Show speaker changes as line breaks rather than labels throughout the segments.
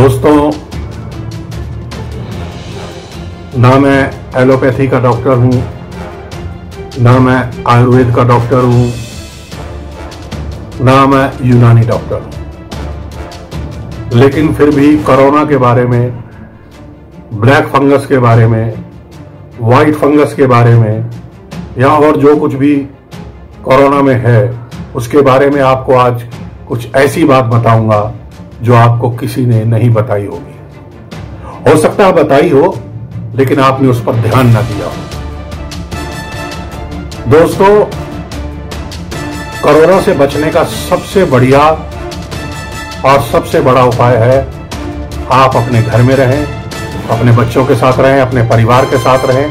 दोस्तों, ना मैं एलोपैथी का डॉक्टर हूं, ना मैं आयुर्वेद का डॉक्टर हूं, ना मैं यूनानी डॉक्टर हूं, लेकिन फिर भी कोरोना के बारे में, ब्लैक फंगस के बारे में, वाइट फंगस के बारे में या और जो कुछ भी कोरोना में है उसके बारे में आपको आज कुछ ऐसी बात बताऊंगा जो आपको किसी ने नहीं बताई होगी। हो सकता है बताई हो लेकिन आपने उस पर ध्यान ना दिया हो। दोस्तों, कोरोना से बचने का सबसे बढ़िया और सबसे बड़ा उपाय है आप अपने घर में रहें, अपने बच्चों के साथ रहें, अपने परिवार के साथ रहें।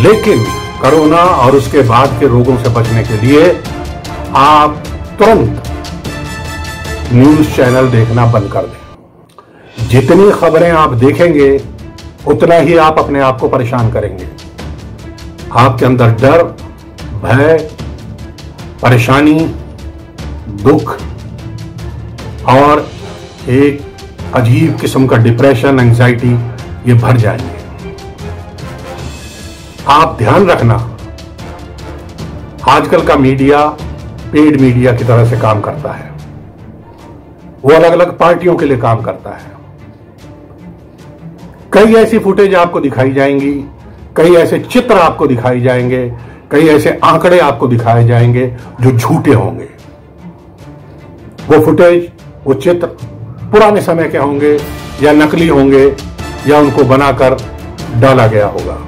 लेकिन कोरोना और उसके बाद के रोगों से बचने के लिए आप तुरंत न्यूज चैनल देखना बंद कर दें। जितनी खबरें आप देखेंगे उतना ही आप अपने आप को परेशान करेंगे। आपके अंदर डर, भय, परेशानी, दुख और एक अजीब किस्म का डिप्रेशन, एंजाइटी ये भर जाएंगे। आप ध्यान रखना, आजकल का मीडिया पेड मीडिया की तरह से काम करता है। वो अलग अलग पार्टियों के लिए काम करता है। कई ऐसी फुटेज आपको दिखाई जाएंगी, कई ऐसे चित्र आपको दिखाई जाएंगे, कई ऐसे आंकड़े आपको दिखाए जाएंगे जो झूठे होंगे। वो फुटेज, वो चित्र पुराने समय के होंगे या नकली होंगे या उनको बनाकर डाला गया होगा।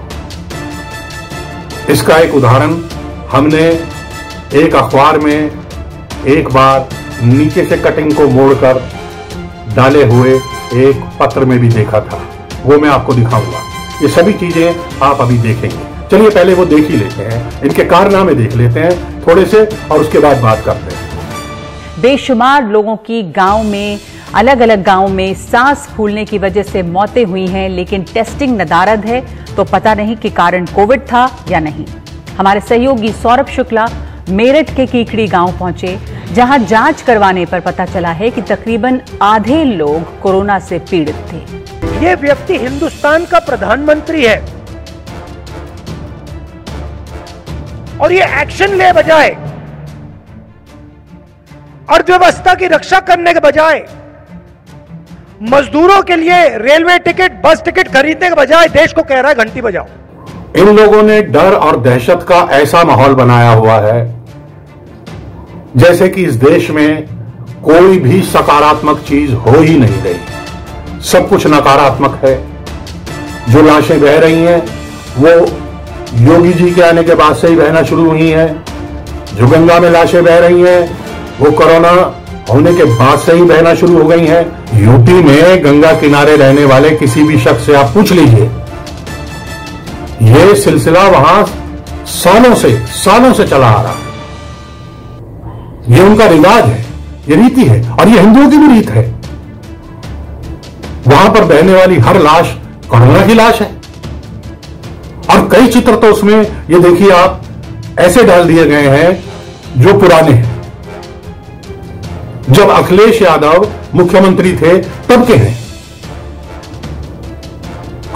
इसका एक उदाहरण हमने एक अखबार में एक बार नीचे से कटिंग को मोड़कर डाले हुए एक पत्र में भी देखा था। वो मैं आपको दिखाऊंगा। ये सभी चीजें आप अभी देखेंगे। चलिए पहले वो देख ही लेते हैं, इनके कारनामे देख लेते हैं थोड़े से और उसके बाद बात करते हैं।
बेशुमार लोगों की गांव में, अलग अलग गांव में सांस फूलने की वजह से मौतें हुई हैं, लेकिन टेस्टिंग नदारद है तो पता नहीं कि कारण कोविड था या नहीं। हमारे सहयोगी सौरभ शुक्ला मेरठ के कीकड़ी गांव पहुंचे, जहां जांच करवाने पर पता चला है कि तकरीबन आधे लोग कोरोना से पीड़ित थे।
ये व्यक्ति हिंदुस्तान का प्रधानमंत्री है और ये एक्शन ले बजाय, अर्थव्यवस्था की रक्षा करने के बजाय, मजदूरों के लिए रेलवे टिकट, बस टिकट खरीदने के बजाय देश को कह रहा है घंटी बजाओ।
इन लोगों ने डर और दहशत का ऐसा माहौल बनाया हुआ है जैसे कि इस देश में कोई भी सकारात्मक चीज हो ही नहीं रही। सब कुछ नकारात्मक है। जो लाशें बह रही हैं वो योगी जी के आने के बाद से ही बहना शुरू हुई हैं। जो गंगा में लाशें बह रही हैं वो कोरोना होने के बाद से ही बहना शुरू हो गई हैं। यूपी में गंगा किनारे रहने वाले किसी भी शख्स से आप पूछ लीजिए, ये सिलसिला वहां सालों से चला आ रहा है। ये उनका रिवाज है, ये रीति है और ये हिंदुओं की भी रीत है। वहां पर बहने वाली हर लाश कोरोना की लाश है। और कई चित्र तो उसमें ये देखिए आप ऐसे डाल दिए गए हैं जो पुराने हैं, जब अखिलेश यादव मुख्यमंत्री थे तब के हैं।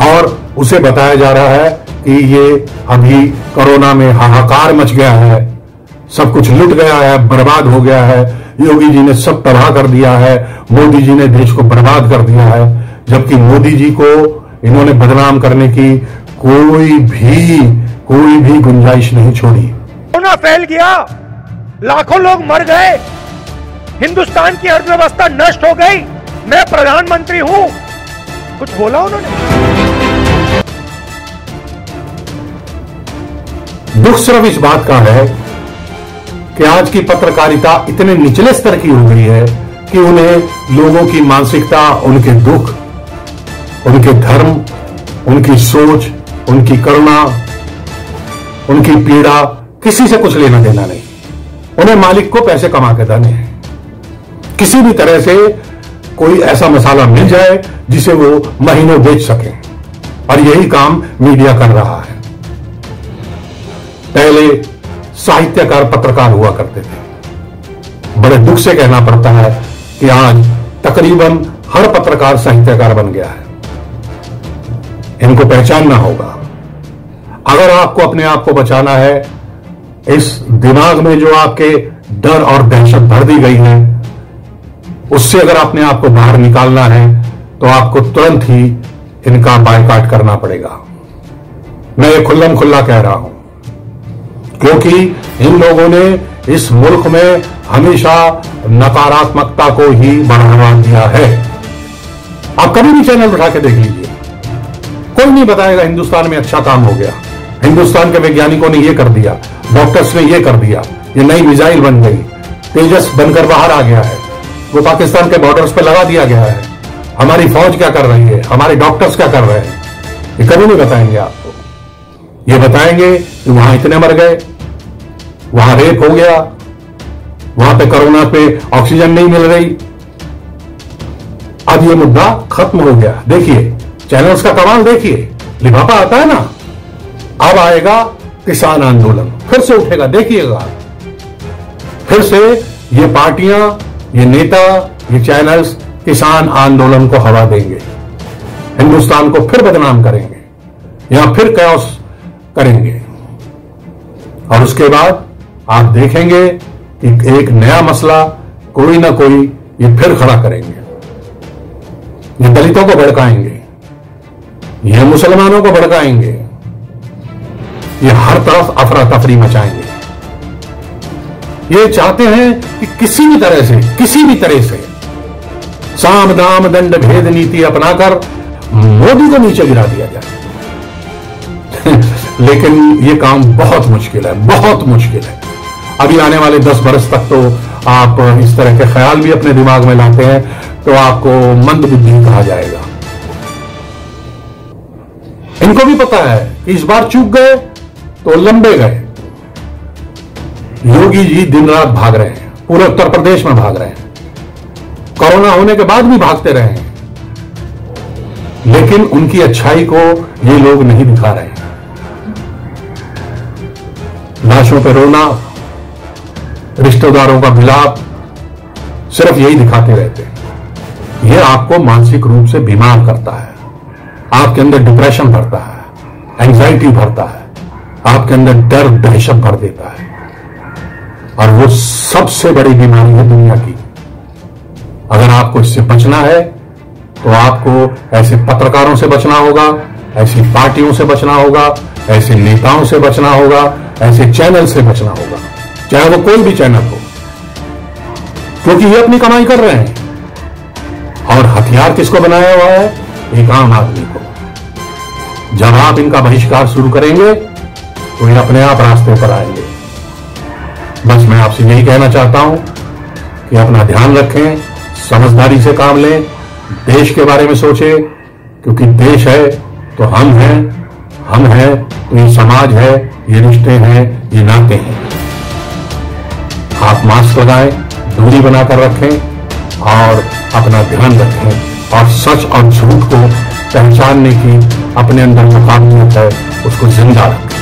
और उसे बताया जा रहा है कि ये अभी कोरोना में हाहाकार मच गया है, सब कुछ लुट गया है, बर्बाद हो गया है, योगी जी ने सब तबाह कर दिया है, मोदी जी ने देश को बर्बाद कर दिया है। जबकि मोदी जी को इन्होंने बदनाम करने की कोई भी गुंजाइश नहीं छोड़ी।
कोरोना फैल गया, लाखों लोग मर गए, हिंदुस्तान की अर्थव्यवस्था नष्ट हो गई, मैं प्रधानमंत्री हूं, कुछ बोला उन्होंने?
दुख सिर्फ इस बात का है कि आज की पत्रकारिता इतने निचले स्तर की हो गई है कि उन्हें लोगों की मानसिकता, उनके दुख, उनके धर्म, उनकी सोच, उनकी करुणा, उनकी पीड़ा किसी से कुछ लेना देना नहीं। उन्हें मालिक को पैसे कमा के देने हैं। किसी भी तरह से कोई ऐसा मसाला मिल जाए जिसे वो महीनों बेच सके, और यही काम मीडिया कर रहा है। पहले साहित्यकार, पत्रकार हुआ करते थे। बड़े दुख से कहना पड़ता है कि आज तकरीबन हर पत्रकार साहित्यकार बन गया है। इनको पहचानना होगा। अगर आपको अपने आप को बचाना है, इस दिमाग में जो आपके डर और दहशत भर दी गई है, उससे अगर अपने आप को बाहर निकालना है तो आपको तुरंत ही इनका बायकॉट करना पड़ेगा। मैं ये खुल्लम खुल्ला कह रहा हूं, क्योंकि इन लोगों ने इस मुल्क में हमेशा नकारात्मकता को ही बढ़ावा दिया है। आप कभी भी चैनल उठा के देख लीजिए, कोई नहीं बताएगा हिंदुस्तान में अच्छा काम हो गया, हिंदुस्तान के वैज्ञानिकों ने यह कर दिया, डॉक्टर्स ने यह कर दिया, ये नई मिसाइल बन गई, तेजस बनकर बाहर आ गया है, वो पाकिस्तान के बॉर्डर्स पर लगा दिया गया है, हमारी फौज क्या कर रही है, हमारे डॉक्टर्स क्या कर रहे हैं, ये कभी नहीं बताएंगे आपको। ये बताएंगे कि वहां इतने मर गए, वहां रेप हो गया, वहां पे कोरोना पे ऑक्सीजन नहीं मिल रही। अब ये मुद्दा खत्म हो गया। देखिए चैनल्स का कमाल, देखिए लिफाफा आता है ना, अब आएगा किसान आंदोलन, फिर से उठेगा, देखिएगा। फिर से ये पार्टियां, ये नेता, ये चैनल्स किसान आंदोलन को हवा देंगे, हिंदुस्तान को फिर बदनाम करेंगे, यहां फिर कैओस करेंगे, और उसके बाद आप देखेंगे कि एक नया मसला कोई ना कोई ये फिर खड़ा करेंगे। ये दलितों को भड़काएंगे, ये मुसलमानों को भड़काएंगे, ये हर तरफ अफरा तफरी मचाएंगे। ये चाहते हैं कि किसी भी तरह से साम दाम दंड भेद नीति अपनाकर मोदी को नीचे गिरा दिया जाए। लेकिन ये काम बहुत मुश्किल है, बहुत मुश्किल है। अभी आने वाले 10 बरस तक तो आप इस तरह के ख्याल भी अपने दिमाग में लाते हैं तो आपको मंदबुद्धि कहा जाएगा। इनको भी पता है कि इस बार चूक गए तो लंबे गए। योगी जी दिन रात भाग रहे हैं, पूरे उत्तर प्रदेश में भाग रहे हैं, कोरोना होने के बाद भी भागते रहे हैं, लेकिन उनकी अच्छाई को ये लोग नहीं दिखा रहे हैं। लाशों पे रोना, रिश्तेदारों का मिलाप, सिर्फ यही दिखाते रहते हैं। यह आपको मानसिक रूप से बीमार करता है, आपके अंदर डिप्रेशन भरता है, एंजाइटी भरता है, आपके अंदर डर दहशत भर देता है, और वो सबसे बड़ी बीमारी है दुनिया की। अगर आपको इससे बचना है तो आपको ऐसे पत्रकारों से बचना होगा, ऐसी पार्टियों से बचना होगा, ऐसे नेताओं से बचना होगा, ऐसे चैनल से बचना होगा, चाहे वो कोई भी चैनल हो, क्योंकि ये अपनी कमाई कर रहे हैं। और हथियार किसको बनाया हुआ है? एक आम आदमी को। जब आप इनका बहिष्कार शुरू करेंगे तो ये अपने आप रास्ते पर आएंगे। बस मैं आपसे यही कहना चाहता हूं कि अपना ध्यान रखें, समझदारी से काम लें, देश के बारे में सोचें, क्योंकि देश है तो हम हैं तो ये समाज है, ये रिश्ते हैं, ये नाते हैं। आप मास्क लगाएं, दूरी बनाकर रखें और अपना ध्यान रखें, और सच और झूठ को पहचानने की अपने अंदर जो काबिलियत है उसको जिंदा रखें।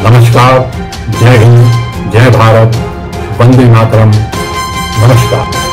नमस्कार, जय हिंद, जय भारत, वंदे मातरम, नमस्कार।